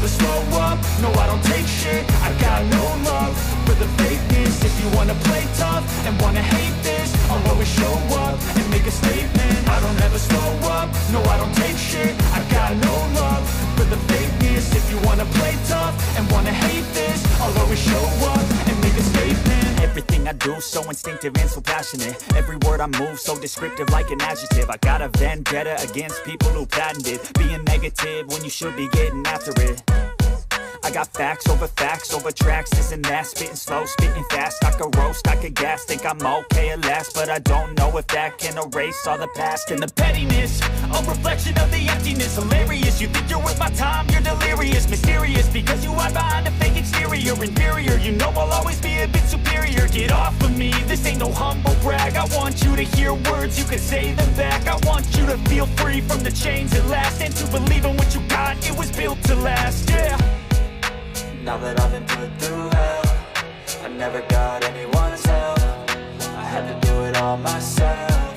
never slow up, no I don't take shit. I got no love for the fakeness. If you wanna play tough and wanna hate this, I'll always show up and make a statement. I don't ever slow up, no I don't take shit. I got no love for the fakeness. If you wanna play tough and wanna hate this, I'll always show up and make a statement. Everything I do so instinctive and so passionate. Every word I move so descriptive like an adjective. I got a vendetta against people who patented being negative when you should be getting after it. I got facts over tracks, this and that. Spitting slow, spitting fast. I could roast, I could gas. Think I'm okay at last, but I don't know if that can erase all the past. And the pettiness, a reflection of the emptiness. Hilarious, you think you're worth my time, you're delirious. Mysterious, because you hide behind a fake exterior. Inferior, you know I'll always be a bit superior. Get off of me, this ain't no humble brag. I want you to hear words, you can say them back. I want you to feel free from the chains at last, and to believe in what you got, it was built to last, yeah. Now that I've been put through hell, I never got anyone's help. I had to do it all myself.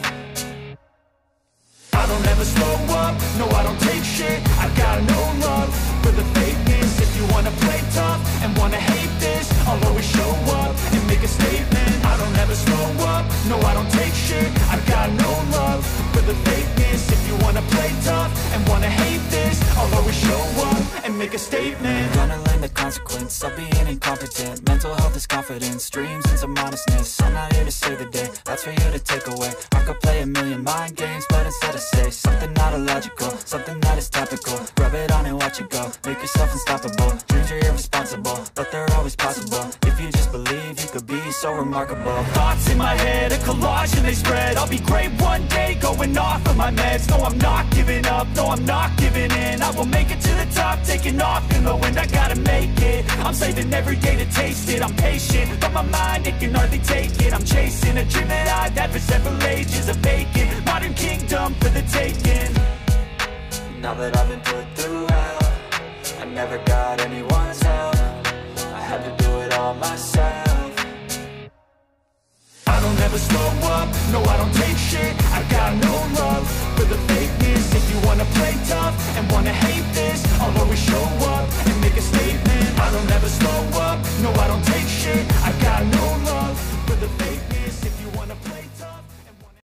I don't ever slow up, no I don't take shit. I got no love for the fakeness. If you wanna play tough and wanna hate this, I'll always show up and make a statement. I don't ever slow up, no I don't take shit. I got no love for the fakeness. If you wanna play tough and wanna hate this, I'll always show up and make a statement. Gonna learn the consequence of being incompetent. Mental health is confidence, dreams and some modestness. I'm not here to save the day, that's for you to take away. I could play a million mind games, but instead I say something not illogical, something that is topical. Rub it on and watch it go, make yourself unstoppable. Dreams are irresponsible, but they're always possible. If you just believe, you could be so remarkable. Thoughts in my head, a collage and they spread. I'll be great one day, going off of my meds. No, I'm not giving up, no, I'm not giving in. I will make it to the top, taking off in the wind. I gotta make it, I'm saving every day to taste it. I'm patient, but my mind, it can hardly take it. I'm chasing a dream that I've had for several ages. A vacant, modern kingdom for the taking. Now that I've been put through hell, I never got anyone's help. I had to do it all myself. I don't ever slow up, no I don't take shit. I got no love for the fakeness. If you wanna play tough and wanna hate this, I'll always show up and make a statement. I don't ever slow up, no I don't take shit. I got no love for the fakeness. If you wanna play tough and wanna